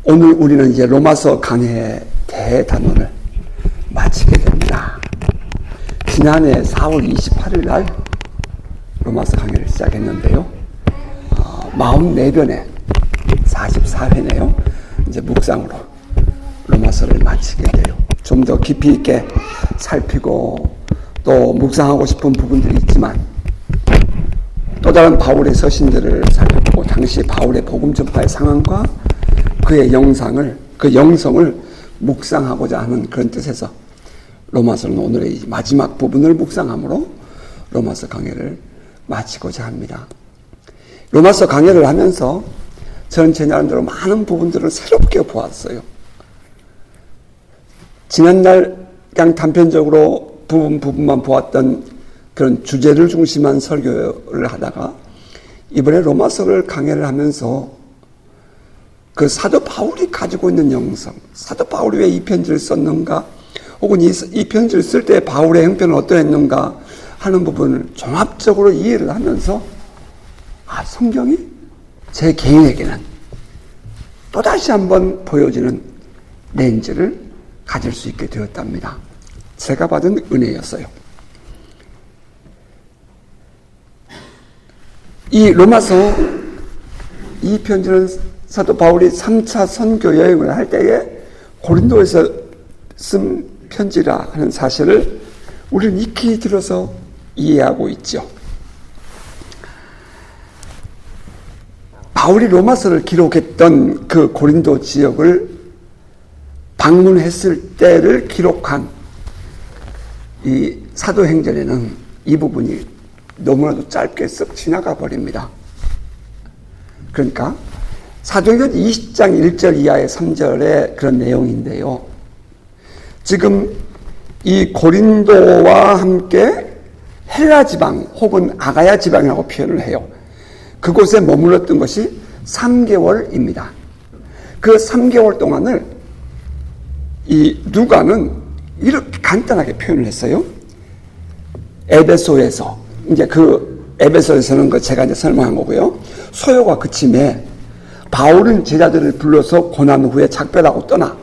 오늘 우리는 이제 로마서 강해의 대단원을 마치게 됩니다. 지난해 4월 28일 날 로마서 강해를 시작했는데요. 44변에 44회네요. 이제 묵상으로 로마서를 마치게 돼요. 좀 더 깊이 있게 살피고 또 묵상하고 싶은 부분들이 있지만 또 다른 바울의 서신들을 살펴보고 당시 바울의 복음 전파의 상황과 그의 그 영성을 묵상하고자 하는 그런 뜻에서 로마서는 오늘의 마지막 부분을 묵상함으로 로마서 강해를 마치고자 합니다. 로마서 강해를 하면서 저는 제 나름대로 많은 부분들을 새롭게 보았어요. 지난날 그냥 단편적으로 부분만 보았던 그런 주제를 중심한 설교를 하다가 이번에 로마서를 강해를 하면서 그 사도 바울이 가지고 있는 영성, 사도 바울이 왜 이 편지를 썼는가, 혹은 이 편지를 쓸 때 바울의 형편은 어떠했는가 하는 부분을 종합적으로 이해를 하면서 성경이 제 개인에게는 또다시 한번 보여지는 렌즈를 가질 수 있게 되었답니다. 제가 받은 은혜였어요. 이 로마서 이 편지는 사도 바울이 3차 선교 여행을 할 때에 고린도에서 쓴 편지라 하는 사실을 우리는 익히 들어서 이해하고 있죠. 바울이 로마서를 기록했던 그 고린도 지역을 방문했을 때를 기록한 이 사도행전에는 이 부분이 너무나도 짧게 쓱 지나가 버립니다. 그러니까 사도행전 20장 1절 이하의 3절의 그런 내용인데요. 지금 이 고린도와 함께 헬라 지방 혹은 아가야 지방이라고 표현을 해요. 그곳에 머물렀던 것이 3개월입니다. 그 3개월 동안을 이 누가는 이렇게 간단하게 표현을 했어요. 에베소에서 이제 그 에베소에서는 그 제가 이제 설명한 거고요. 소요가 그침에 바울은 제자들을 불러서 고난 후에 작별하고 떠나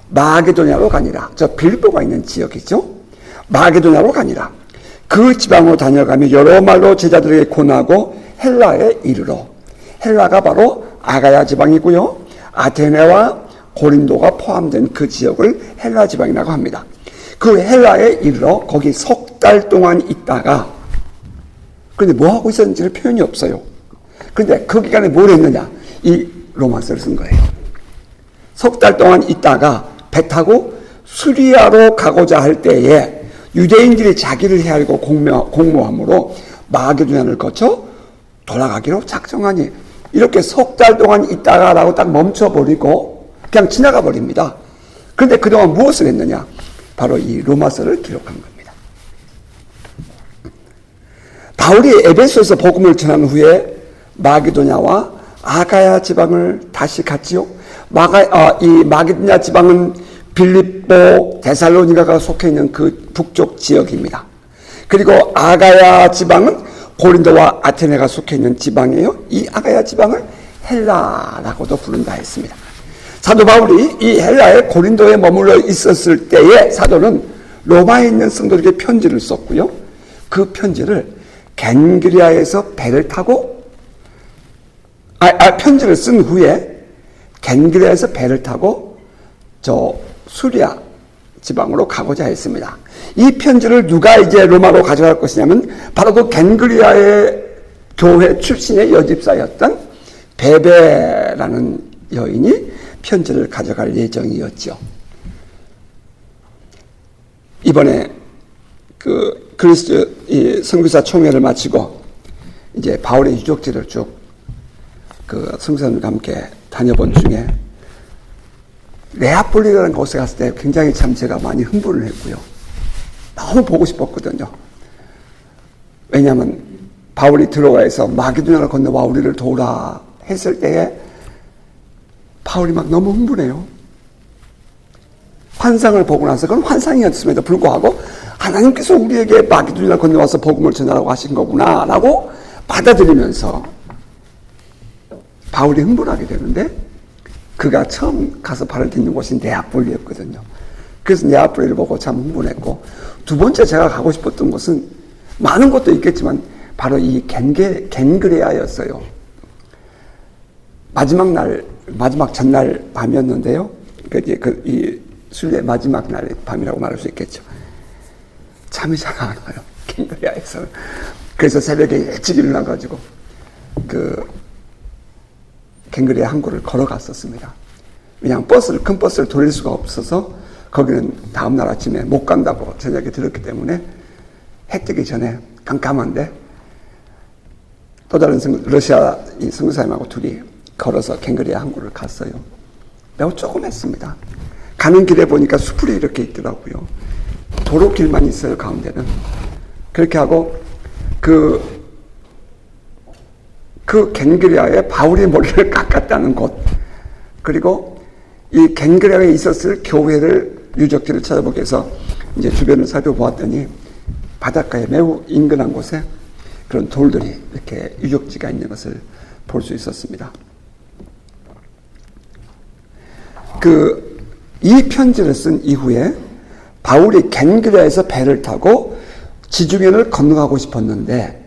마게도냐로 가니라. 저 빌보가 있는 지역이죠. 마게도냐로 가니라. 그 지방으로 다녀가며 여러 말로 제자들에게 권하고 헬라에 이르러. 헬라가 바로 아가야 지방이고요. 아테네와 고린도가 포함된 그 지역을 헬라 지방이라고 합니다. 그 헬라에 이르러 거기 석 달 동안 있다가, 그런데 뭐 하고 있었는지를 표현이 없어요. 그런데 그 기간에 뭘 했느냐? 이 로마서를 쓴 거예요. 석 달 동안 있다가 배 타고 수리아로 가고자 할 때에 유대인들이 자기를 헤아리고 공모함으로 마게도냐를 거쳐 돌아가기로 작정하니, 이렇게 석 달 동안 있다가라고 딱 멈춰버리고 그냥 지나가 버립니다. 그런데 그동안 무엇을 했느냐? 바로 이 로마서를 기록한 겁니다. 바울이 에베소에서 복음을 전한 후에 마게도냐와 아가야 지방을 다시 갔지요. 이 마게도냐 지방은 빌립보, 데살로니가가 속해 있는 그 북쪽 지역입니다. 그리고 아가야 지방은 고린도와 아테네가 속해 있는 지방이에요. 이 아가야 지방을 헬라라고도 부른다 했습니다. 사도 바울이 이 헬라의 고린도에 머물러 있었을 때에 사도는 로마에 있는 성도들에게 편지를 썼고요. 그 편지를 겐그리아에서 배를 타고 편지를 쓴 후에 겐그리아에서 배를 타고 저 수리아 지방으로 가고자 했습니다. 이 편지를 누가 이제 로마로 가져갈 것이냐면 바로 그 겐그리아의 교회 출신의 여집사였던 베베라는 여인이 편지를 가져갈 예정이었죠. 이번에 그 그리스도 이 선교사 총회를 마치고 이제 바울의 유적지를 쭉 그 선교사님과 함께 다녀본 중에 네아폴리라는 곳에 갔을 때 굉장히 참 제가 많이 흥분을 했고요. 너무 보고 싶었거든요. 왜냐하면 바울이 들어와서 마게도냐를 건너와 우리를 도우라 했을 때에 바울이 막 너무 흥분해요. 환상을 보고 나서 그건 환상이었음에도 불구하고 하나님께서 우리에게 마게도냐를 건너와서 복음을 전하라고 하신 거구나 라고 받아들이면서 바울이 흥분하게 되는데 그가 처음 가서 발을 딛는 곳이 네아폴리였거든요. 그래서 네아폴리를 보고 참 흥분했고, 두 번째 제가 가고 싶었던 곳은 많은 곳도 있겠지만 바로 이 겐그레아였어요. 마지막 전날 밤이었는데요. 이 순례 마지막 날 밤이라고 말할 수 있겠죠. 잠이 잘 안 와요. 겐그레아에서. 그래서 새벽에 일찍 일어나가지고 겐그레아 항구를 걸어갔었습니다. 왜냐하면 큰 버스를 돌릴 수가 없어서 거기는 다음날 아침에 못 간다고 저녁에 들었기 때문에 해 뜨기 전에 깜깜한데 또 다른 러시아 이 선교사님하고 둘이 걸어서 겐그레아 항구를 갔어요. 매우 조그맸습니다. 가는 길에 보니까 수풀이 이렇게 있더라고요. 도로길만 있어요, 가운데는. 그렇게 하고 그 겐그레아에 바울이 머리를 깎았다는 곳, 그리고 이 겐그레아에 있었을 교회를 유적지를 찾아보기 위해서 이제 주변을 살펴보았더니 바닷가에 매우 인근한 곳에 그런 돌들이 이렇게 유적지가 있는 것을 볼 수 있었습니다. 이 편지를 쓴 이후에 바울이 겐그레아에서 배를 타고 지중해를 건너가고 싶었는데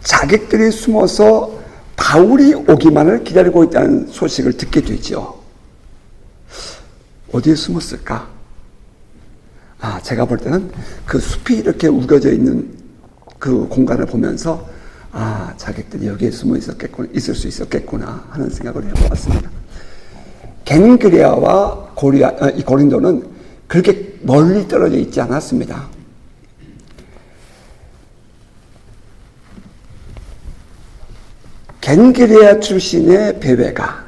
자객들이 숨어서 바울이 오기만을 기다리고 있다는 소식을 듣게 되죠. 어디에 숨었을까? 제가 볼 때는 그 숲이 이렇게 우겨져 있는 그 공간을 보면서 자객들이 여기에 숨어 있을 수 있었겠구나 하는 생각을 해보았습니다. 겐그레아와 고린도는 그렇게 멀리 떨어져 있지 않았습니다. 겐그레아 출신의 베베가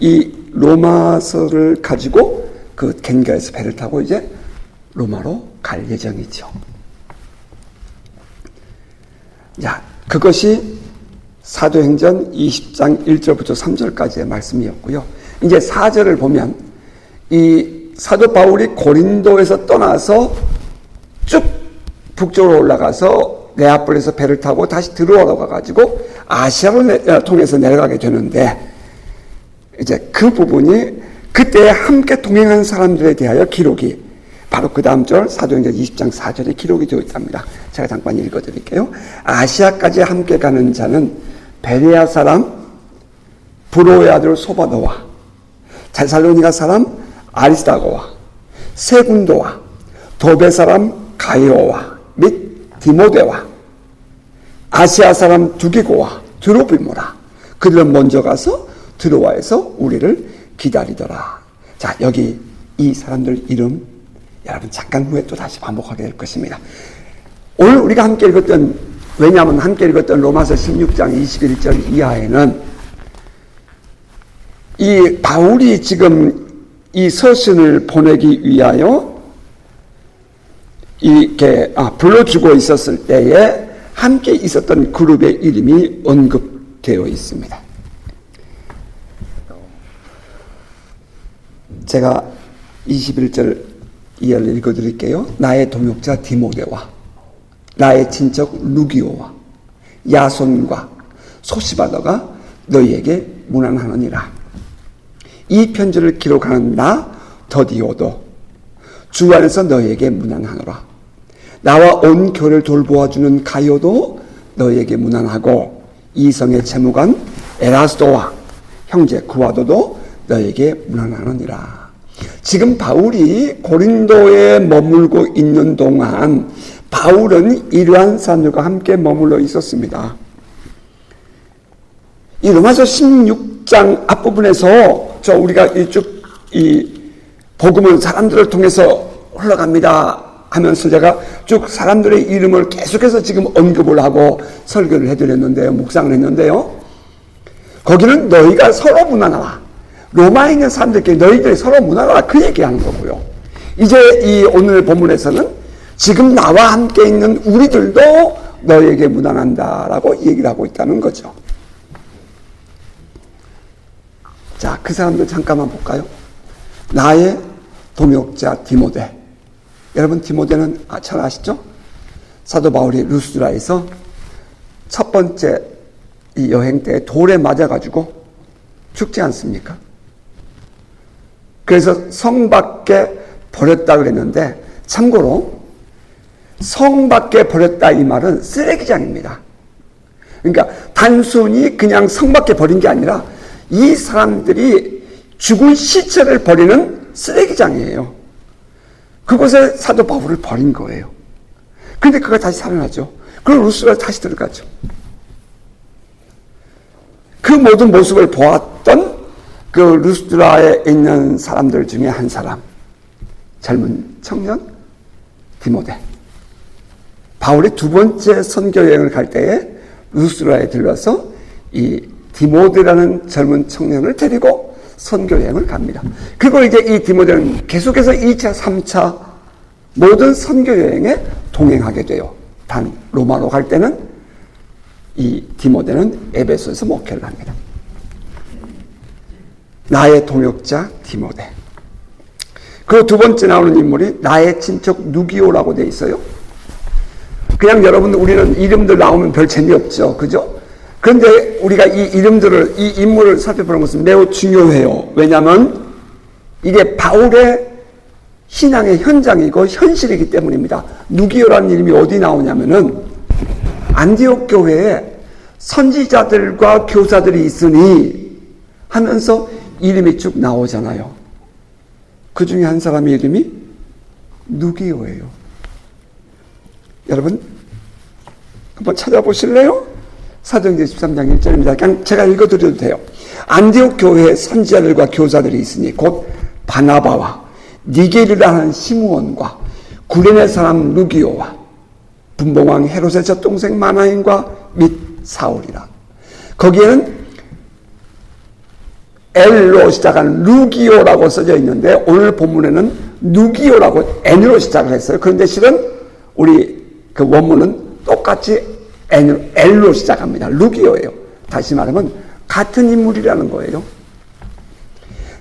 이 로마서를 가지고 그 겐그레아에서 배를 타고 이제 로마로 갈 예정이죠. 자, 그것이 사도행전 20장 1절부터 3절까지의 말씀이었고요. 이제 4절을 보면 이 사도 바울이 고린도에서 떠나서 쭉 북쪽으로 올라가서 네아폴리에서 배를 타고 다시 들어오러 가지고 아시아로 통해서 내려가게 되는데, 이제 그 부분이 그때 함께 동행한 사람들에 대하여 기록이 바로 그 다음 절 사도행전 20장 4절에 기록이 되어 있답니다. 제가 잠깐 읽어드릴게요. 아시아까지 함께 가는 자는 베레아 사람 브로의 아들 소바도와 데살로니가 사람 아리스다고와 세군도와 도베 사람 가이오와 및 디모데와 아시아 사람 두기고와 드로비모라. 그들은 먼저 가서 드로아에서 우리를 기다리더라. 자, 여기 이 사람들 이름 여러분 잠깐 후에 또 다시 반복하게 될 것입니다. 오늘 우리가 함께 읽었던, 왜냐하면 함께 읽었던 로마서 16장 21절 이하에는 이 바울이 지금 이 서신을 보내기 위하여 이렇게 불러주고 있었을 때에 함께 있었던 그룹의 이름이 언급되어 있습니다. 제가 21절 이하를 읽어드릴게요. 나의 동역자 디모데와 나의 친척 루기오와 야손과 소시바더가 너희에게 문안하느니라. 이 편지를 기록하는 나 더디오도 주 안에서 너희에게 문안하노라. 나와 온 교회를 돌보아주는 가요도 너희에게 문안하고 이성의 채무관 에라스도와 형제 구아도도 너희에게 문안하느니라. 지금 바울이 고린도에 머물고 있는 동안 바울은 이러한 사람들과 함께 머물러 있었습니다. 이 로마서 16장 앞부분에서 우리가 이 복음은 사람들을 통해서 흘러갑니다 하면서 제가 쭉 사람들의 이름을 계속해서 지금 언급을 하고 설교를 해드렸는데요. 묵상을 했는데요. 거기는 너희가 서로 문안하라. 로마에 있는 사람들끼리 너희들이 서로 문안하라. 그 얘기하는 거고요. 이제 이 오늘 본문에서는 지금 나와 함께 있는 우리들도 너희에게 문안한다라고 얘기를 하고 있다는 거죠. 자, 그 사람들 잠깐만 볼까요? 나의 동역자 디모데. 여러분 디모데는 잘 아시죠? 사도 바울이 루스드라에서 첫 번째 이 여행 때 돌에 맞아가지고 죽지 않습니까? 그래서 성 밖에 버렸다 그랬는데, 참고로 성 밖에 버렸다 이 말은 쓰레기장입니다. 그러니까 단순히 그냥 성 밖에 버린 게 아니라 이 사람들이 죽은 시체를 버리는 쓰레기장이에요. 그곳에 사도 바울을 버린 거예요. 그런데 그가 다시 살아나죠. 그럼 루스가 다시 들어가죠. 그 모든 모습을 보았던 그 루스드라에 있는 사람들 중에 한 사람, 젊은 청년 디모데. 바울이 두 번째 선교 여행을 갈 때에 루스드라에 들러서 이 디모데라는 젊은 청년을 데리고 선교 여행을 갑니다. 그리고 이제 이 디모데는 계속해서 2차, 3차 모든 선교 여행에 동행하게 돼요. 단 로마로 갈 때는 이 디모데는 에베소에서 목회를 합니다. 나의 동역자 디모데. 그 두 번째 나오는 인물이 나의 친척 누기오라고 돼 있어요. 그냥 여러분 우리는 이름들 나오면 별 재미없죠. 그죠? 그런데 우리가 이 이름들을, 이 인물을 살펴보는 것은 매우 중요해요. 왜냐하면 이게 바울의 신앙의 현장이고 현실이기 때문입니다. 누기오라는 이름이 어디 나오냐면은 안디옥 교회에 선지자들과 교사들이 있으니 하면서 이름이 쭉 나오잖아요. 그 중에 한 사람의 이름이 누기오예요. 여러분 한번 찾아보실래요? 사도행전 13장 1절입니다. 그냥 제가 읽어드려도 돼요. 안디옥 교회에 선지자들과 교사들이 있으니 곧 바나바와 니게르라는 시므온과 구레네 사람 누기오와 분봉왕 헤롯의 젖동생 마나인과 및 사울이라. 거기에는 L로 시작하는 루기오라고 써져 있는데 오늘 본문에는 누기오라고 N으로 시작을 했어요. 그런데 실은 우리 그 원문은 똑같이 L로 시작합니다. 루기오예요. 다시 말하면 같은 인물이라는 거예요.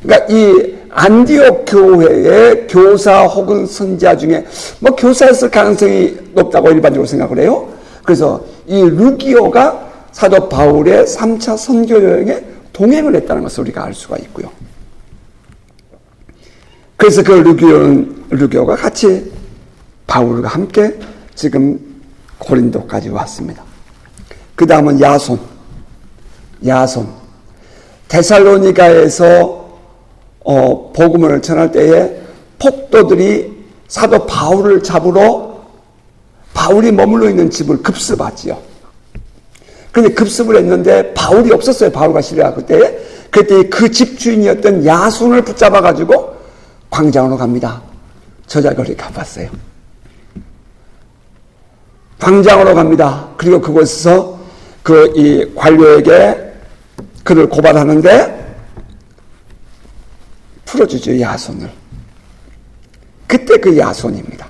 그러니까 이 안디옥 교회의 교사 혹은 선지자 중에 뭐 교사였을 가능성이 높다고 일반적으로 생각을 해요. 그래서 이 루기오가 사도 바울의 3차 선교 여행에 동행을 했다는 것을 우리가 알 수가 있고요. 그래서 그 루기오가 같이 바울과 함께 지금 고린도까지 왔습니다. 그 다음은 야손. 데살로니가에서 복음을 전할 때에 폭도들이 사도 바울을 잡으러 바울이 머물러 있는 집을 급습하지요. 그런데 급습을 했는데 바울이 없었어요. 바울과 시라가 그때 그 집주인이었던 야손을 붙잡아가지고 광장으로 갑니다. 저작거리 갚았어요. 광장으로 갑니다. 그리고 그곳에서 이 관료에게 그를 고발하는데 풀어주죠. 야손을. 그때 그 야손입니다.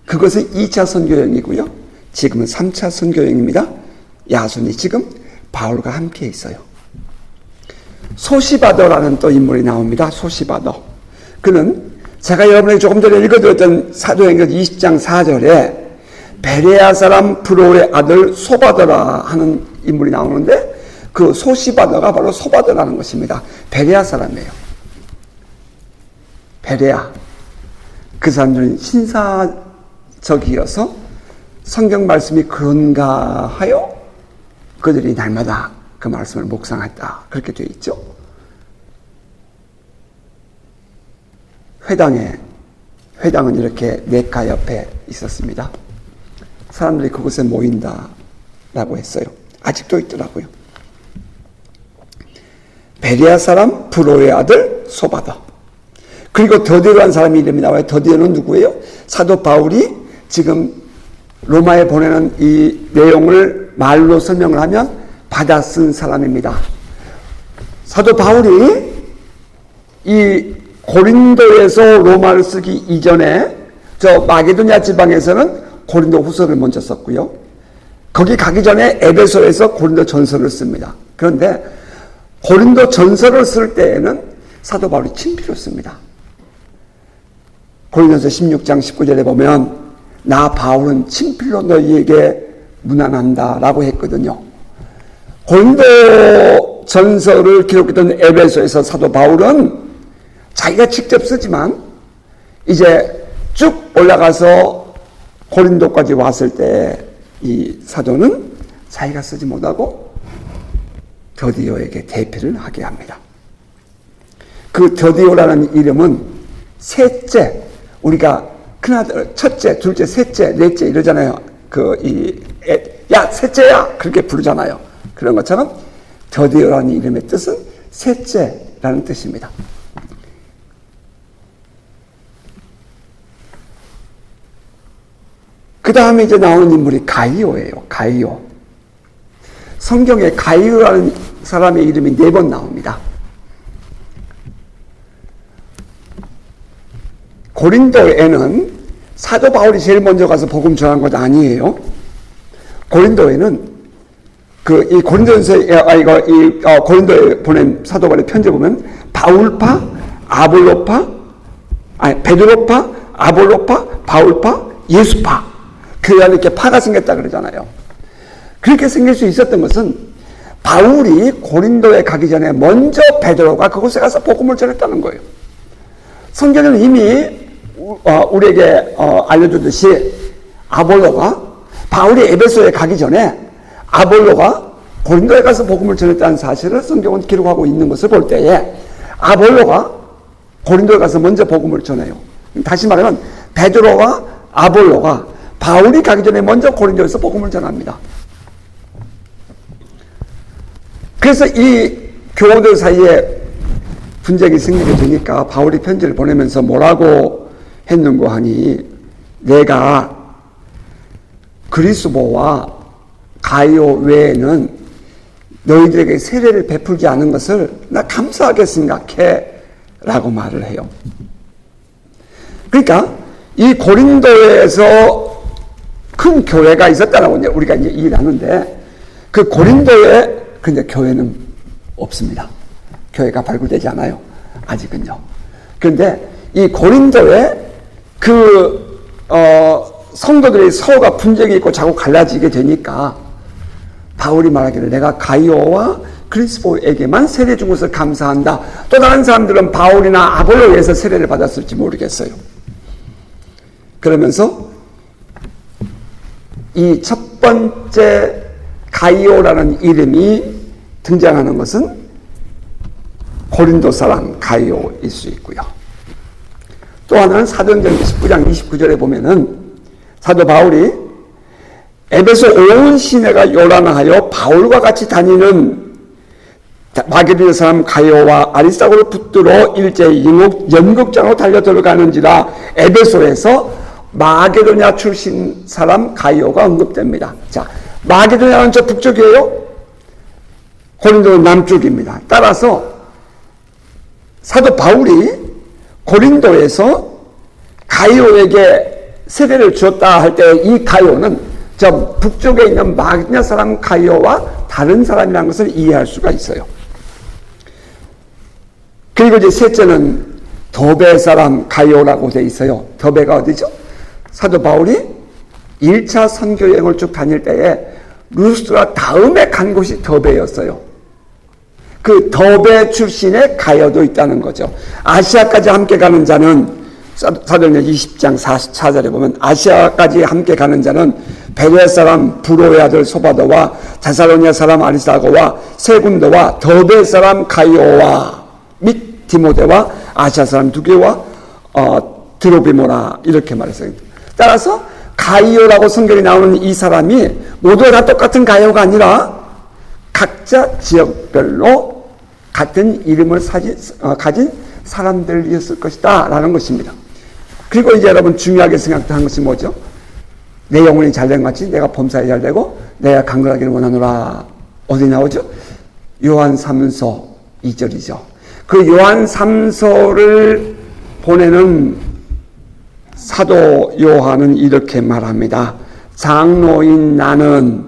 그것은 2차 선교여행이고요. 지금은 3차 선교여행입니다. 야손이 지금 바울과 함께 있어요. 소시바더라는 또 인물이 나옵니다. 소시바더. 그는 제가 여러분에게 조금 전에 읽어드렸던 사도행전 20장 4절에 베레아 사람 브로의 아들 소바더라 하는 인물이 나오는데 그 소시바더가 바로 소바더라는 것입니다. 베레아 사람이에요. 베레아. 그 사람들은 신사적이어서 성경 말씀이 그런가 하여 그들이 날마다 그 말씀을 묵상했다. 그렇게 되어 있죠. 회당은 이렇게 넥가 옆에 있었습니다. 사람들이 그곳에 모인다라고 했어요. 아직도 있더라고요. 베레아 사람 브로의 아들 소바더. 그리고 더디오라는 사람의 이름이 나와요. 더디오는 누구예요? 사도 바울이 지금 로마에 보내는 이 내용을 말로 설명을 하면 받아 쓴 사람입니다. 사도 바울이 이 고린도에서 로마를 쓰기 이전에 저 마게도냐 지방에서는 고린도 후서를 먼저 썼고요. 거기 가기 전에 에베소에서 고린도 전서를 씁니다. 그런데 고린도 전서를 쓸 때에는 사도 바울이 친필을 씁니다. 고린도서 16장 19절에 보면 나 바울은 친필로 너희에게 문안한다 라고 했거든요. 고린도 전서를 기록했던 에베소에서 사도 바울은 자기가 직접 쓰지만 이제 쭉 올라가서 고린도까지 왔을 때 이 사도는 자기가 쓰지 못하고 더디오에게 대피를 하게 합니다. 그 더디오라는 이름은 셋째, 우리가 큰아들, 첫째, 둘째, 셋째, 넷째 이러잖아요. 야, 셋째야! 그렇게 부르잖아요. 그런 것처럼 더디오라는 이름의 뜻은 셋째라는 뜻입니다. 그 다음에 이제 나오는 인물이 가이오예요. 가이오. 성경에 가이오라는 사람의 이름이 4번 나옵니다. 고린도에는 사도 바울이 제일 먼저 가서 복음 전한 것 아니에요. 고린도에는 이 고린도에 보낸 사도 바울의 편지 보면 바울파, 아볼로파, 베드로파, 아볼로파, 바울파, 예수파. 그 안에 이렇게 파가 생겼다 그러잖아요. 그렇게 생길 수 있었던 것은 바울이 고린도에 가기 전에 먼저 베드로가 그곳에 가서 복음을 전했다는 거예요. 성경은 이미 우리에게 알려주듯이 아볼로가 바울이 에베소에 가기 전에 아볼로가 고린도에 가서 복음을 전했다는 사실을 성경은 기록하고 있는 것을 볼 때에 아볼로가 고린도에 가서 먼저 복음을 전해요. 다시 말하면 베드로와 아볼로가 바울이 가기 전에 먼저 고린도에서 복음을 전합니다. 그래서 이 교우들 사이에 분쟁이 생기게 되니까 바울이 편지를 보내면서 뭐라고 했는고 하니, 내가 그리스도와 가이오 외에는 너희들에게 세례를 베풀지 않은 것을 나 감사하게 생각해 라고 말을 해요. 그러니까 이 고린도에서 큰 교회가 있었다라고 이제 우리가 이제 이해하는데, 그 고린도에 근데 교회는 없습니다. 교회가 발굴되지 않아요. 아직은요. 그런데 이 고린도에 성도들의 서로가 분쟁이 있고 자꾸 갈라지게 되니까 바울이 말하기를 내가 가이오와 그리스도에게만 세례 준 것을 감사한다. 또 다른 사람들은 바울이나 아볼로에서 세례를 받았을지 모르겠어요. 그러면서 이 첫 번째 가이오라는 이름이 등장하는 것은 고린도 사람 가이오일 수 있고요. 또 하나는 사도행전 19장 29절에 보면은 사도 바울이 에베소 온 시내가 요란하여 바울과 같이 다니는 마게도냐 사람 가이오와 아리스다고를 붙들어 일제히 연극장으로 달려 들어가는지라 에베소에서 마게도냐 출신 사람 가이오가 언급됩니다. 자, 마게도냐는 저 북쪽이에요. 고린도는 남쪽입니다. 따라서 사도 바울이 고린도에서 가이오에게 세례를 주었다 할 때 이 가이오는 저 북쪽에 있는 마게도냐 사람 가이오와 다른 사람이라는 것을 이해할 수가 있어요. 그리고 이제 셋째는 더베 사람 가이오라고 되어 있어요. 더베가 어디죠? 사도 바울이 1차 선교 여행을 쭉 다닐 때에 루스드라 다음에 간 곳이 더베였어요. 그 더베 출신의 가이오도 있다는 거죠. 아시아까지 함께 가는 자는 사도행전 20장 44절에 보면 아시아까지 함께 가는 자는 베레 사람 브로의 아들 소바도와 데살로니가 사람 아리스다고와 세군도와 더베 사람 가이오와 및 디모데와 아시아 사람 두개와 드로비모라 이렇게 말했어요. 따라서 가이오라고 성경에 나오는 이 사람이 모두 다 똑같은 가이오가 아니라 각자 지역별로 같은 이름을 가진 사람들이었을 것이다 라는 것입니다. 그리고 이제 여러분 중요하게 생각한 것이 뭐죠? 내 영혼이 잘된 같이 내가 범사에 잘되고 내가 강건하기를 원하노라. 어디 나오죠? 요한 3서 2절이죠. 그 요한 3서를 보내는 사도 요한은 이렇게 말합니다. 장로인 나는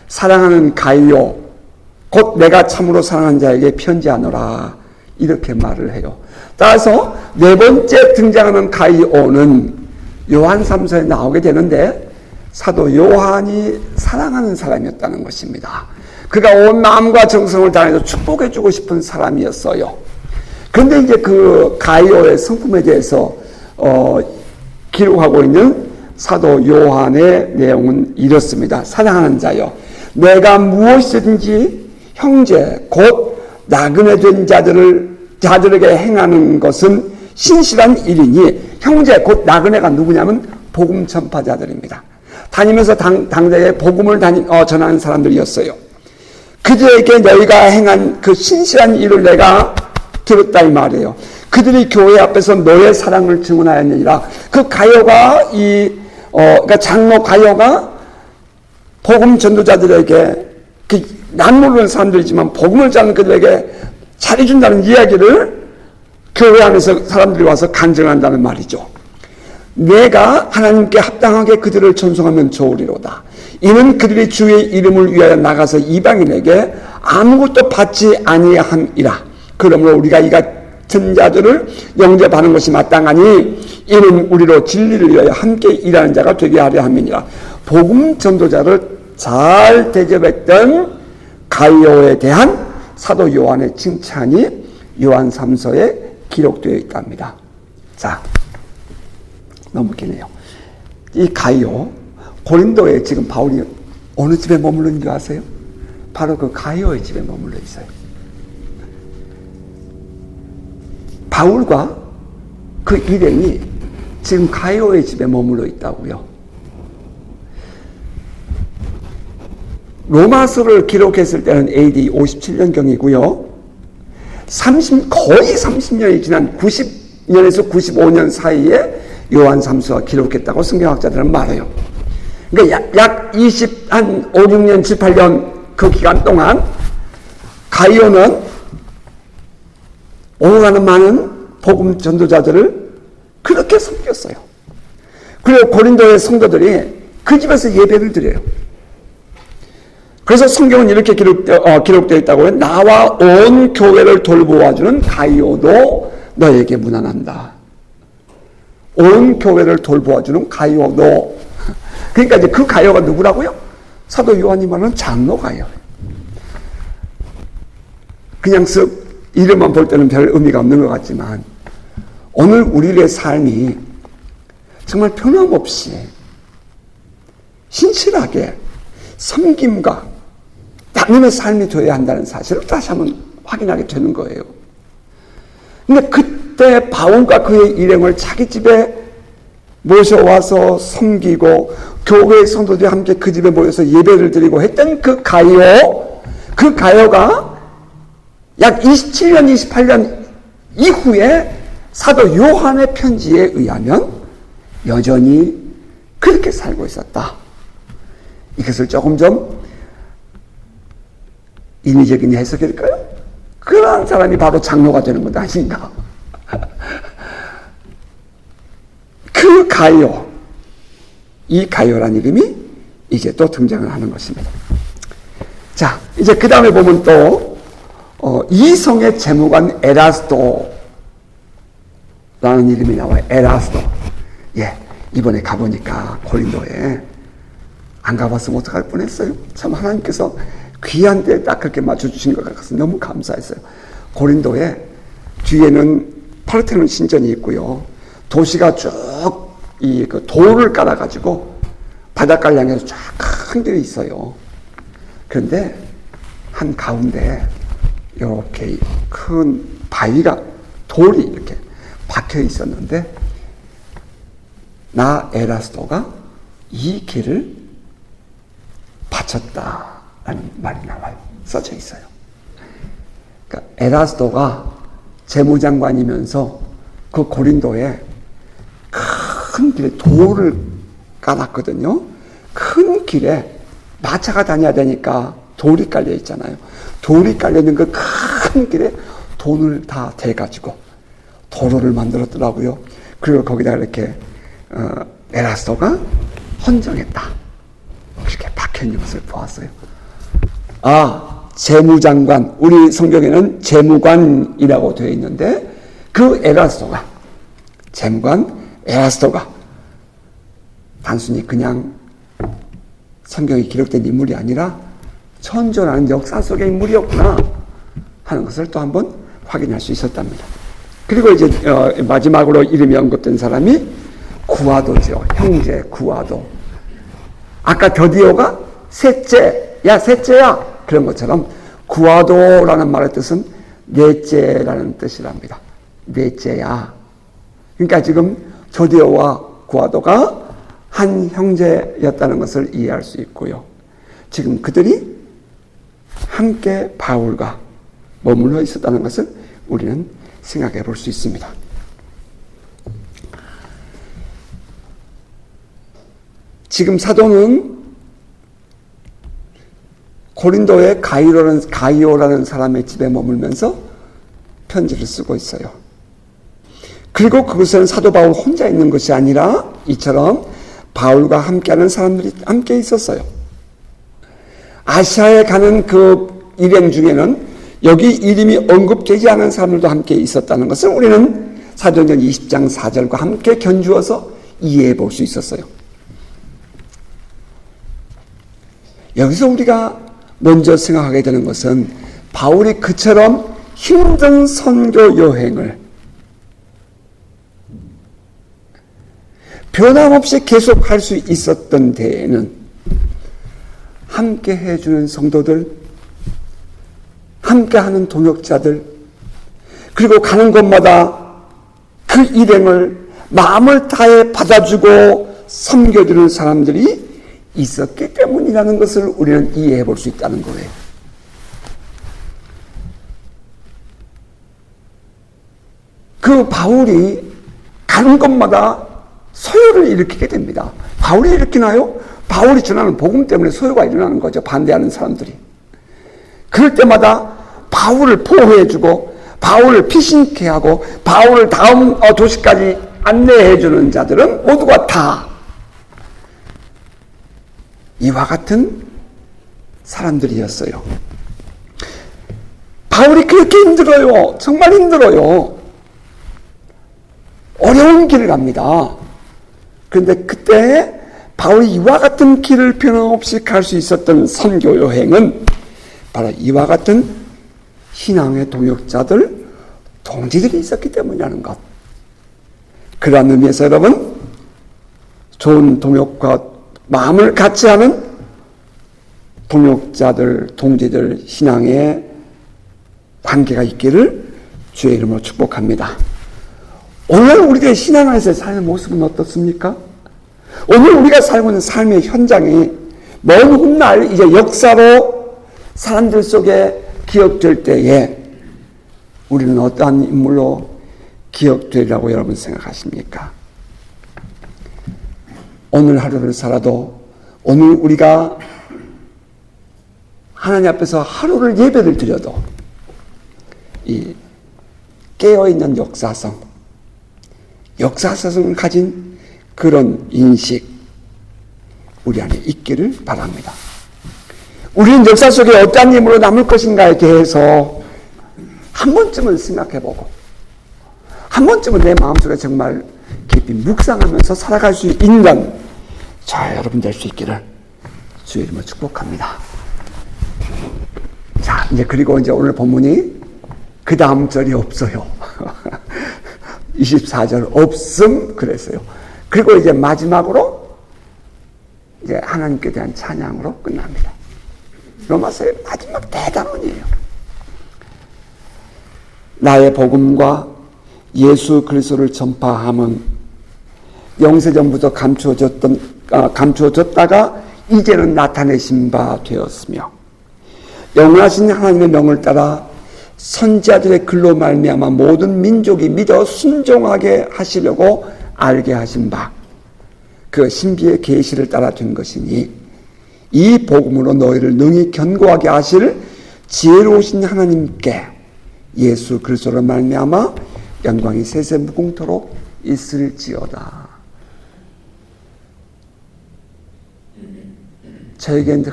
사랑하는 가이오 곧 내가 참으로 사랑하는 자에게 편지하노라. 이렇게 말을 해요. 따라서 네 번째 등장하는 가이오는 요한 3서에 나오게 되는데 사도 요한이 사랑하는 사람이었다는 것입니다. 그가 온 마음과 정성을 다해서 축복해주고 싶은 사람이었어요. 그런데 이제 그 가이오의 성품에 대해서 기록하고 있는 사도 요한의 내용은 이렇습니다. 사랑하는 자여, 내가 무엇이든지 형제 곧 나그네 된 자들에게 행하는 것은 신실한 일이니, 형제 곧 나그네가 누구냐면 복음 전파자들입니다. 다니면서 당대에 복음을 전하는 사람들이었어요. 그들에게 너희가 행한 그 신실한 일을 내가 들었다 이 말이에요. 그들이 교회 앞에서 너의 사랑을 증언하였느니라. 그 가요가 그러니까 장로 가요가 복음 전도자들에게 난 모르는 사람들이지만 복음을 전하는 그들에게 잘해준다는 이야기를 교회 안에서 사람들이 와서 간증한다는 말이죠. 내가 하나님께 합당하게 그들을 전송하면 좋으리로다. 이는 그들이 주의 이름을 위하여 나가서 이방인에게 아무것도 받지 아니함이라. 그러므로 우리가 이 같은 자들을 영접하는 것이 마땅하니 이는 우리로 진리를 위하여 함께 일하는 자가 되게 하려 함이니라. 복음 전도자를 잘 대접했던 가이오에 대한 사도 요한의 칭찬이 요한 3서에 기록되어 있답니다. 자, 너무 기네요. 이 가이오, 고린도에 지금 바울이 어느 집에 머물러 있는 줄 아세요? 바로 그 가이오의 집에 머물러 있어요. 바울과 그 일행이 지금 가이오의 집에 머물러 있다고요. 로마서를 기록했을 때는 AD 57년경이고요. 거의 30년이 지난 90년에서 95년 사이에 요한 3서가 기록했다고 성경학자들은 말해요. 그러니까 약 5, 6년, 7, 8년 그 기간 동안 가이오는 오고 가는 많은 복음 전도자들을 그렇게 섬겼어요. 그리고 고린도의 성도들이 그 집에서 예배를 드려요. 그래서 성경은 이렇게 기록되어 있다고 해요. 나와 온 교회를 돌보아주는 가이오도 너에게 문안한다. 온 교회를 돌보아주는 가이오도. 그러니까 이제 그 가이오가 누구라고요? 사도 요한이 말하는 장로 가이오. 그냥 쓱 이름만 볼 때는 별 의미가 없는 것 같지만 오늘 우리의 삶이 정말 변함없이 신실하게 섬김과 나눔의 삶이 되어야 한다는 사실을 다시 한번 확인하게 되는 거예요. 근데 그때 바울과 그의 일행을 자기 집에 모셔와서 섬기고 교회의 성도들이 함께 그 집에 모여서 예배를 드리고 했던 그 가요가 약 27년, 28년 이후에 사도 요한의 편지에 의하면 여전히 그렇게 살고 있었다. 이것을 조금 좀 인위적인 해석일까요? 그런 사람이 바로 장로가 되는 것 아닌가? 그 가요, 이 가요란 이름이 이제 또 등장을 하는 것입니다. 자, 이제 그 다음에 보면 또 이 성의 재무관 에라스도라는 이름이 나와요. 에라스도. 예, 이번에 가보니까 고린도에 안 가봤으면 어떡할 뻔했어요. 참 하나님께서 귀한 때에 딱 그렇게 맞춰주신 것 같아서 너무 감사했어요. 고린도에 뒤에는 파르테논 신전이 있고요. 도시가 쭉 그 돌을 깔아가지고 바닷가를 향해서 쫙 큰 길이 있어요. 그런데 한 가운데 이렇게 큰 바위가 돌이 이렇게 박혀 있었는데 나 에라스도가 이 길을 바쳤다라는 말이 나와요. 써져 있어요. 그러니까 에라스도가 재무장관이면서 그 고린도에 큰 길에 돌을 깔았거든요. 큰 길에 마차가 다녀야 되니까 돌이 깔려 있잖아요. 돌이 깔려 있는 그 큰 길에 돈을 다 대가지고 도로를 만들었더라고요. 그리고 거기다 이렇게 에라스도가 헌정했다. 그렇게 박혀 있는 것을 보았어요. 아, 재무장관, 우리 성경에는 재무관이라고 되어 있는데 그 에라스도가, 재무관 에라스도가 단순히 그냥 성경에 기록된 인물이 아니라 천존하는 역사 속의 인물이었구나 하는 것을 또 한번 확인할 수 있었답니다. 그리고 이제 마지막으로 이름이 언급된 사람이 구아도죠. 형제 구아도. 아까 더디오가 셋째, 야 셋째야 그런 것처럼 구아도라는 말의 뜻은 넷째라는 뜻이랍니다. 넷째야. 그러니까 지금 더디오와 구아도가 한 형제였다는 것을 이해할 수 있고요. 지금 그들이 함께 바울과 머물러 있었다는 것을 우리는 생각해 볼 수 있습니다. 지금 사도는 고린도의 가이오라는 사람의 집에 머물면서 편지를 쓰고 있어요. 그리고 그곳에는 사도 바울 혼자 있는 것이 아니라 이처럼 바울과 함께하는 사람들이 함께 있었어요. 아시아에 가는 그 일행 중에는 여기 이름이 언급되지 않은 사람들도 함께 있었다는 것을 우리는 사도행전 20장 4절과 함께 견주어서 이해해 볼 수 있었어요. 여기서 우리가 먼저 생각하게 되는 것은 바울이 그처럼 힘든 선교 여행을 변함없이 계속할 수 있었던 데에는 함께 해주는 성도들, 함께하는 동역자들, 그리고 가는 곳마다 그 일행을 마음을 다해 받아주고 섬겨주는 사람들이 있었기 때문이라는 것을 우리는 이해해 볼 수 있다는 거예요. 그 바울이 가는 곳마다 소요를 일으키게 됩니다. 바울이 일으키나요? 바울이 전하는 복음 때문에 소요가 일어나는 거죠. 반대하는 사람들이. 그럴 때마다 바울을 보호해주고 바울을 피신케 하고 바울을 다음 도시까지 안내해주는 자들은 모두가 다 이와 같은 사람들이었어요. 바울이 그렇게 힘들어요. 정말 힘들어요. 어려운 길을 갑니다. 그런데 그때 바울이 이와 같은 길을 변함없이 갈 수 있었던 선교 여행은 바로 이와 같은 신앙의 동역자들, 동지들이 있었기 때문이라는 것. 그런 의미에서 여러분, 좋은 동역과 마음을 같이 하는 동역자들, 동지들, 신앙의 관계가 있기를 주의 이름으로 축복합니다. 오늘 우리가 신앙 안에서 사는 모습은 어떻습니까? 오늘 우리가 살고 있는 삶의 현장이 먼 훗날 이제 역사로 사람들 속에 기억될 때에 우리는 어떠한 인물로 기억되리라고 여러분 생각하십니까? 오늘 하루를 살아도 오늘 우리가 하나님 앞에서 하루를 예배를 드려도 이 깨어있는 역사성을 가진 그런 인식 우리 안에 있기를 바랍니다. 우리는 역사 속에 어떠한 인물로 남을 것인가에 대해서 한 번쯤은 생각해보고 한 번쯤은 내 마음속에 정말 깊이 묵상하면서 살아갈 수 있는 자 여러분 될 수 있기를 주의 이름으로 축복합니다. 자 이제 그리고 이제 오늘 본문이 그 다음 절이 없어요. 24절 없음 그랬어요. 그리고 이제 마지막으로 이제 하나님께 대한 찬양으로 끝납니다. 로마서의 마지막 대단원이에요. 나의 복음과 예수 그리스도를 전파함은 영세전부터 감추어졌다가 이제는 나타내신 바 되었으며 영원하신 하나님의 명을 따라 선지자들의 글로 말미암아 모든 민족이 믿어 순종하게 하시려고 알게 하신 바 그 신비의 계시를 따라 된 것이니 이 복음으로 너희를 능히 견고하게 하실 지혜로우신 하나님께 예수 그리스도로 말미암아 영광이 세세 무궁토록 있을지어다. 저에게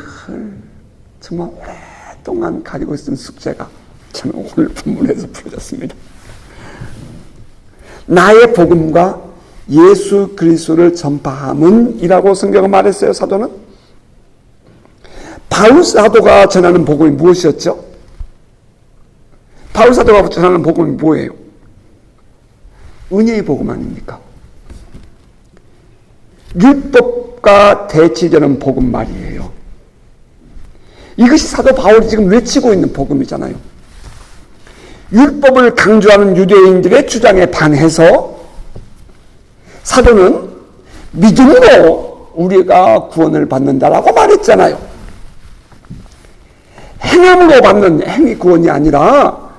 정말 오랫동안 가지고 있던 숙제가 저는 오늘 본문에서 풀어졌습니다. 나의 복음과 예수 그리스도를 전파함은 이라고 성경은 말했어요. 사도는 바울 사도가 전하는 복음이 무엇이었죠? 바울 사도가 전하는 복음이 뭐예요? 은혜의 복음 아닙니까? 율법과 대치되는 복음 말이에요. 이것이 사도 바울이 지금 외치고 있는 복음이잖아요. 율법을 강조하는 유대인들의 주장에 반해서 사도는 믿음으로 우리가 구원을 받는다라고 말했잖아요. 행함으로 받는 행위 구원이 아니야.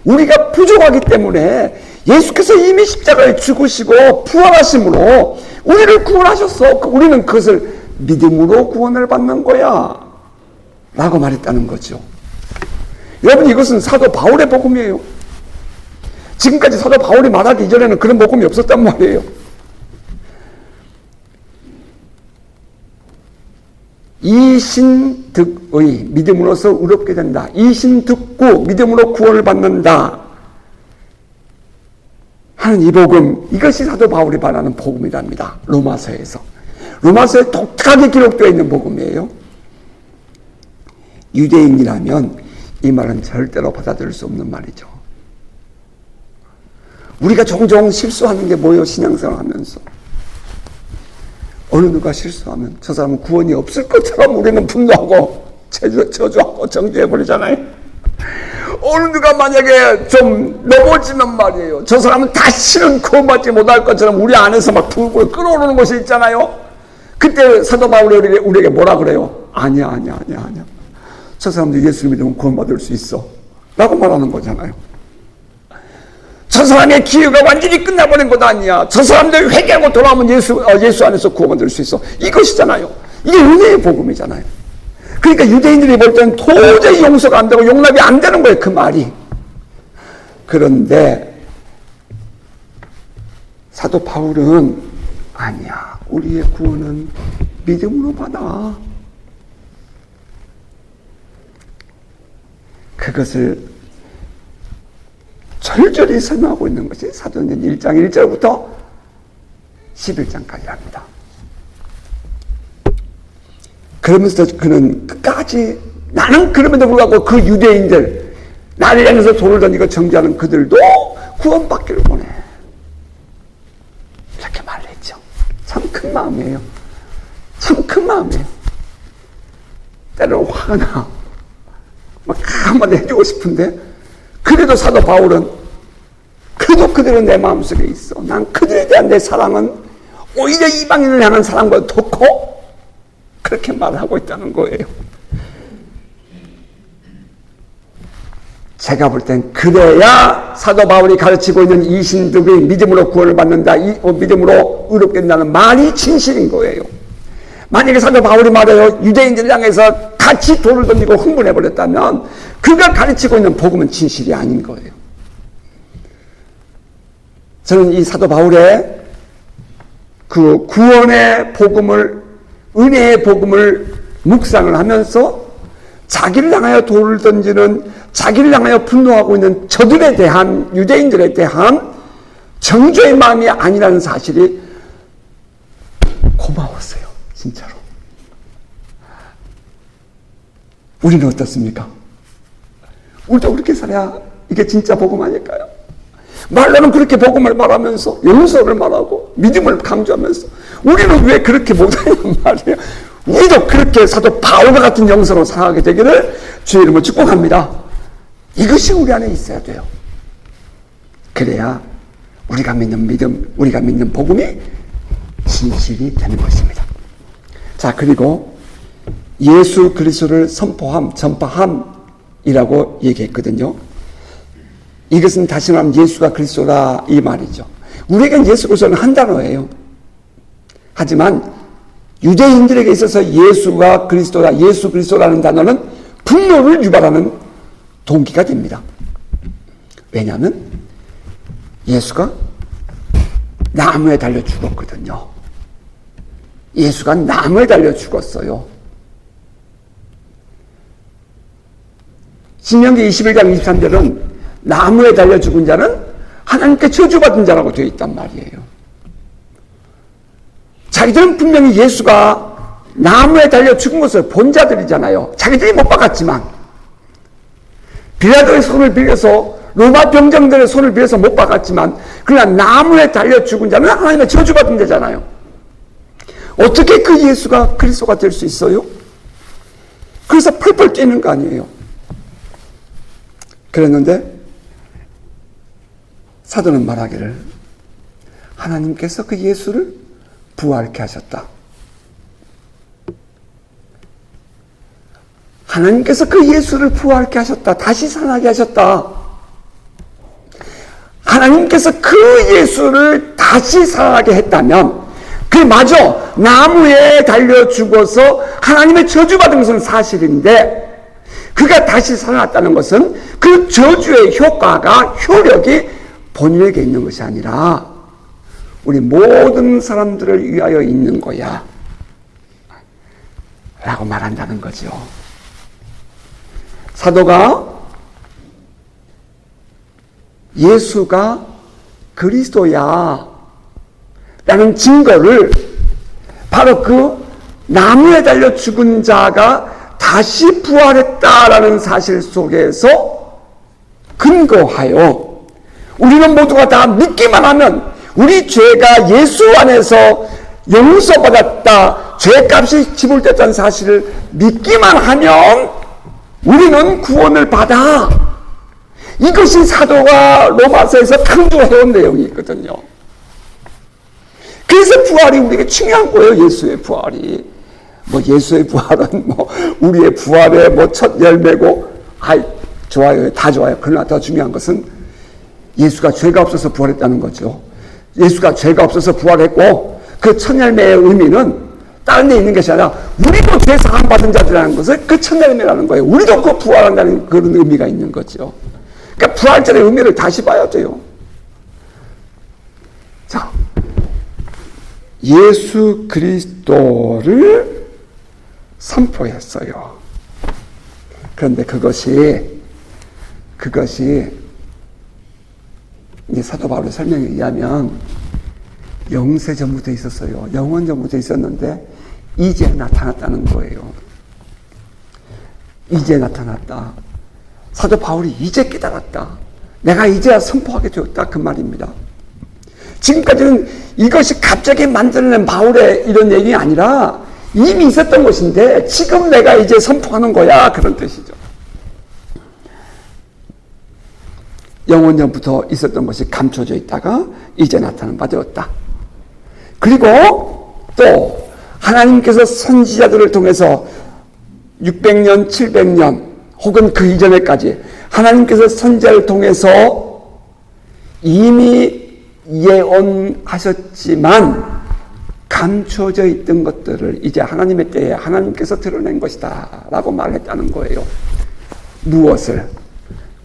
우리가 부족하기 때문에 예수께서 이미 십자가에 죽으시고 부활하심으로 우리를 구원하셨어. 우리는 그것을 믿음으로 구원을 받는 거야 라고 말했다는 거죠. 여러분, 이것은 사도 바울의 복음이에요. 지금까지 사도 바울이 말하기 이전에는 그런 복음이 없었단 말이에요. 이신득의 믿음으로서 의롭게 된다. 이신듣고 믿음으로 구원을 받는다 하는 이 복음, 이것이 사도 바울이 말하는 복음이랍니다. 로마서에 독특하게 기록되어 있는 복음이에요. 유대인이라면 이 말은 절대로 받아들일 수 없는 말이죠. 우리가 종종 실수하는 게 뭐예요? 신앙생활 하면서 어느 누가 실수하면 저 사람은 구원이 없을 것처럼 우리는 분노하고 저주하고 정죄해버리잖아요. 어느 누가 만약에 좀 넘어지면 말이에요, 저 사람은 다시는 구원받지 못할 것처럼 우리 안에서 막 불굴 끓어오르는 것이 있잖아요. 그때 사도 바울이 우리에게 뭐라 그래요? 아니야. 저 사람도 예수를 믿으면 구원받을 수 있어 라고 말하는 거잖아요. 저 사람의 기회가 완전히 끝나버린 것 아니야. 저 사람들이 회개하고 돌아오면 예수 안에서 구원받을 수 있어. 이것이잖아요. 이게 은혜의 복음이잖아요. 그러니까 유대인들이 볼 때는 도저히 용서가 안 되고 용납이 안 되는 거예요, 그 말이. 그런데 사도 바울은 아니야. 우리의 구원은 믿음으로 받아. 그것을 절절히 설명하고 있는 것이 사도행전 1장 1절부터 11장까지 합니다. 그러면서 그는 끝까지 나는 그럼에도 불구하고 그 유대인들, 나를 향해서 돌을 던지고 정죄하는 그들도 구원받기를 원해. 이렇게 말을 했죠. 참 큰 마음이에요. 때로는 화가 나. 막 한마디 해주고 싶은데, 그래도 사도 바울은 그래도 그들은 내 마음속에 있어. 난 그들에 대한 내 사랑은 오히려 이방인을 향한 사랑보다 더 커. 그렇게 말하고 있다는 거예요. 제가 볼 땐 그래야 사도 바울이 가르치고 있는 이신득의 믿음으로 구원을 받는다, 믿음으로 의롭게 된다는 말이 진실인 거예요. 만약에 사도 바울이 말해요, 유대인들을 향해서 같이 돌을 던지고 흥분해버렸다면 그가 가르치고 있는 복음은 진실이 아닌 거예요. 저는 이 사도 바울의 그 구원의 복음을, 은혜의 복음을 묵상을 하면서 자기를 향하여 돌을 던지는, 자기를 향하여 분노하고 있는 저들에 대한, 유대인들에 대한 정죄의 마음이 아니라는 사실이 고마웠어요. 진짜로. 우리는 어떻습니까? 우리도 그렇게 살아야 이게 진짜 복음 아닐까요? 말로는 그렇게 복음을 말하면서 용서를 말하고 믿음을 강조하면서 우리는 왜 그렇게 못하냐는 말이에요. 우리도 그렇게 사도 바울과 같은 영성으로 살아가게 되기를 주의 이름으로 축복합니다. 이것이 우리 안에 있어야 돼요. 그래야 우리가 믿는 믿음, 우리가 믿는 복음이 진실이 되는 것입니다. 자, 그리고 예수 그리스도를 선포함, 전파함이라고 얘기했거든요. 이것은 다시 말하면 예수가 그리스도라 이 말이죠. 우리에겐 예수 그리스도는 한 단어예요. 하지만 유대인들에게 있어서 예수가 그리스도라, 예수 그리스도라는 단어는 분노를 유발하는 동기가 됩니다. 왜냐하면 예수가 나무에 달려 죽었거든요. 예수가 나무에 달려 죽었어요. 신명기 21장 23절은 나무에 달려 죽은 자는 하나님께 저주받은 자라고 되어 있단 말이에요. 자기들은 분명히 예수가 나무에 달려 죽은 것을 본 자들이잖아요. 자기들이 못 박았지만. 빌라도의 손을 빌려서, 로마 병정들의 손을 빌려서 못 박았지만, 그러나 나무에 달려 죽은 자는 하나님의 저주받은 자잖아요. 어떻게 그 예수가 그리스도가 될 수 있어요? 그래서 펄펄 뛰는 거 아니에요. 그랬는데 사도는 말하기를 하나님께서 그 예수를 부활케 하셨다. 하나님께서 그 예수를 부활케 하셨다. 다시 살아나게 하셨다. 하나님께서 그 예수를 다시 살아나게 했다면 마저 나무에 달려 죽어서 하나님의 저주받은 것은 사실인데 그가 다시 살아났다는 것은 그 저주의 효력이 본인에게 있는 것이 아니라 우리 모든 사람들을 위하여 있는 거야 라고 말한다는 거죠. 사도가 예수가 그리스도야 라는 증거를 바로 그 나무에 달려 죽은 자가 다시 부활했다라는 사실 속에서 근거하여 우리는 모두가 다 믿기만 하면 우리 죄가 예수 안에서 용서받았다, 죄값이 지불됐다는 사실을 믿기만 하면 우리는 구원을 받아. 이것이 사도가 로마서에서 강조해온 내용이 있거든요. 그래서 부활이 우리에게 중요한 거예요. 예수의 부활이. 예수의 부활은 우리의 부활의 첫 열매고, 좋아요. 다 좋아요. 그러나 더 중요한 것은 예수가 죄가 없어서 부활했다는 거죠. 예수가 죄가 없어서 부활했고, 그 첫 열매의 의미는 다른 데 있는 것이 아니라, 우리도 죄 사함 받은 자들이라는 것을 그 첫 열매라는 거예요. 우리도 그 부활한다는 그런 의미가 있는 거죠. 그러니까 부활절의 의미를 다시 봐야 돼요. 자. 예수 그리스도를 선포했어요. 그런데 그것이 이제 사도 바울의 설명에 의하면 영세 전부터 있었어요. 영원 전부터 있었는데 이제 나타났다는 거예요. 이제 나타났다. 사도 바울이 이제 깨달았다. 내가 이제야 선포하게 되었다. 그 말입니다. 지금까지는 이것이 갑자기 만들어낸 바울의 이런 얘기 아니라 이미 있었던 것인데 지금 내가 이제 선포하는 거야. 그런 뜻이죠. 영원전부터 있었던 것이 감춰져 있다가 이제 나타난 바 되었다. 그리고 또 하나님께서 선지자들을 통해서 600년, 700년 혹은 그 이전에까지 하나님께서 선지자를 통해서 이미 예언하셨지만 감춰져 있던 것들을 이제 하나님의 때에 하나님께서 드러낸 것이다 라고 말했다는 거예요. 무엇을?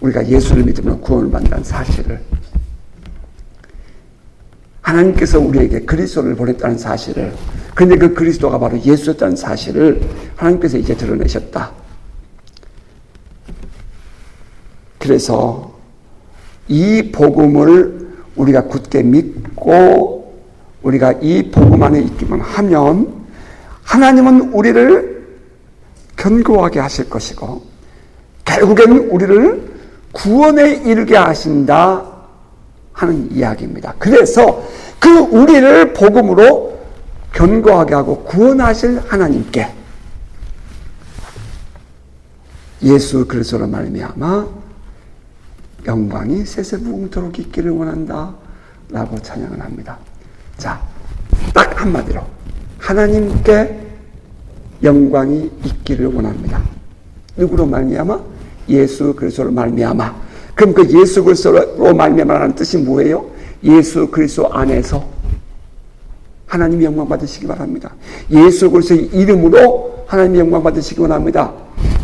우리가 예수를 믿으면 구원을 받는다는 사실을, 하나님께서 우리에게 그리스도를 보냈다는 사실을, 그런데 그 그리스도가 바로 예수였다는 사실을 하나님께서 이제 드러내셨다. 그래서 이 복음을 우리가 굳게 믿고 우리가 이 복음 안에 있기만 하면 하나님은 우리를 견고하게 하실 것이고 결국에는 우리를 구원에 이르게 하신다 하는 이야기입니다. 그래서 그 우리를 복음으로 견고하게 하고 구원하실 하나님께 예수 그리스도로 말미암아 영광이 세세무궁토록 있기를 원한다 라고 찬양을 합니다. 자, 딱 한마디로 하나님께 영광이 있기를 원합니다. 누구로 말미암아? 예수 그리스도로 말미암아. 그럼 그 예수 그리스도로 말미암아라는 뜻이 뭐예요? 예수 그리스도 안에서 하나님이 영광 받으시기 바랍니다. 예수 그리스도의 이름으로 하나님이 영광 받으시기 원합니다.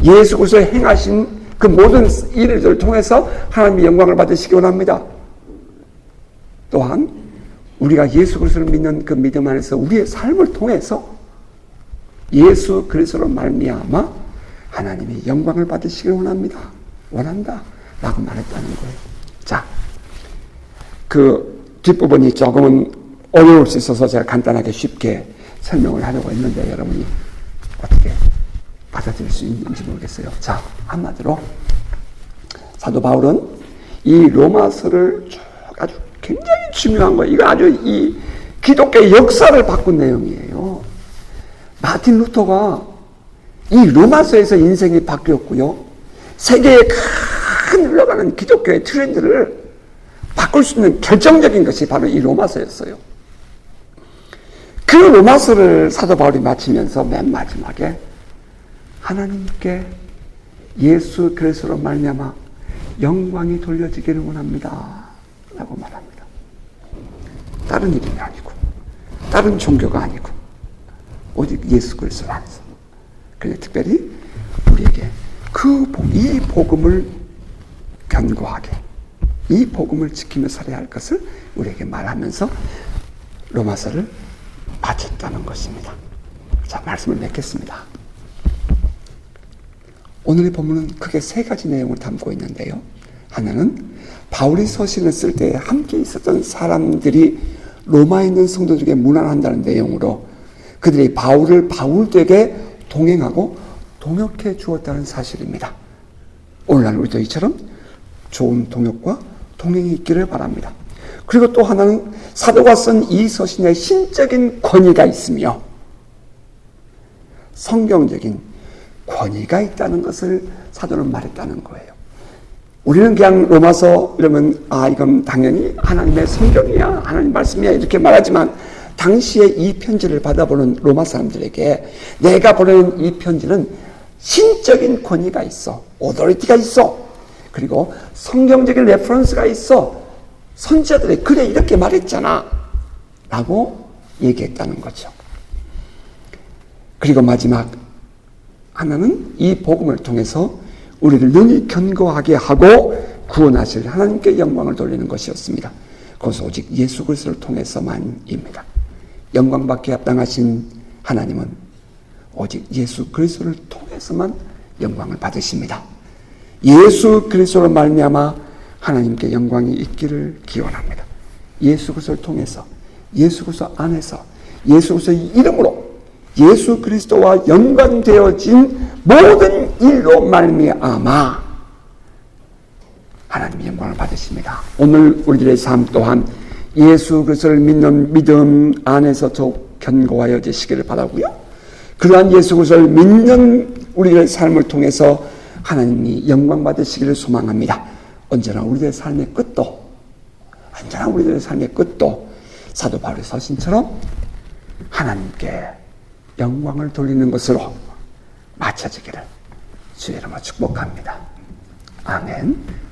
예수 그리스도 행하신 그 모든 일들을 통해서 하나님의 영광을 받으시기 원합니다. 또한 우리가 예수 그리스도를 믿는 그 믿음 안에서 우리의 삶을 통해서 예수 그리스도로 말미암아 하나님이 영광을 받으시길 원한다 라고 말했다는 거예요. 자, 그 뒷부분이 조금은 어려울 수 있어서 제가 간단하게 쉽게 설명을 하려고 했는데 여러분이 어떻게 받아들일 수 있는지 모르겠어요. 자, 한마디로 사도 바울은 이 로마서를 쭉 아주 굉장히 중요한 거예요. 이거 아주 이 기독교의 역사를 바꾼 내용이에요. 마틴 루터가 이 로마서에서 인생이 바뀌었고요. 세계에 큰 흘러가는 기독교의 트렌드를 바꿀 수 있는 결정적인 것이 바로 이 로마서였어요. 그 로마서를 사도 바울이 마치면서 맨 마지막에 하나님께 예수 그리스도로 말미암아 영광이 돌려지기를 원합니다 라고 말합니다. 다른 이름이 아니고 다른 종교가 아니고 오직 예수 그리스도 안에서. 그런데 특별히 우리에게 이 복음을 견고하게 이 복음을 지키며 살아야 할 것을 우리에게 말하면서 로마서를 마쳤다는 것입니다. 자, 말씀을 맺겠습니다. 오늘의 본문은 크게 세 가지 내용을 담고 있는데요. 하나는 바울이 서신을 쓸 때 함께 있었던 사람들이 로마에 있는 성도들에게 문안한다는 내용으로 그들이 바울을 바울되게 동행하고 동역해 주었다는 사실입니다. 오늘날 우리도 이처럼 좋은 동역과 동행이 있기를 바랍니다. 그리고 또 하나는 사도가 쓴 이 서신에 신적인 권위가 있으며 성경적인 권위가 있다는 것을 사도는 말했다는 거예요. 우리는 그냥 로마서 이러면 이건 당연히 하나님의 성경이야, 하나님 말씀이야 이렇게 말하지만 당시에 이 편지를 받아보는 로마 사람들에게 내가 보내는 이 편지는 신적인 권위가 있어, 오토리티가 있어, 그리고 성경적인 레퍼런스가 있어. 선지자들이 그래 이렇게 말했잖아 라고 얘기했다는 거죠. 그리고 마지막 하나는 이 복음을 통해서 우리를 능히 견고하게 하고 구원하실 하나님께 영광을 돌리는 것이었습니다. 그것은 오직 예수 그리스도를 통해서만입니다. 영광받기에 합당하신 하나님은 오직 예수 그리스도를 통해서만 영광을 받으십니다. 예수 그리스도로 말미암아 하나님께 영광이 있기를 기원합니다. 예수 그리스도를 통해서, 예수 그리스도 안에서, 예수 그리스도의 이름으로 예수 그리스도와 연관되어진 모든 일로 말미암아 하나님의 영광을 받으십니다. 오늘 우리들의 삶 또한 예수 그리스도를 믿는 믿음 안에서 더욱 견고하여지시기를 바라고요. 그러한 예수 그리스도를 믿는 우리의 삶을 통해서 하나님이 영광 받으시기를 소망합니다. 언제나 우리들의 삶의 끝도 사도 바울의 서신처럼 하나님께 영광을 돌리는 것으로 마쳐지기를 주의 이름으로 축복합니다. 아멘.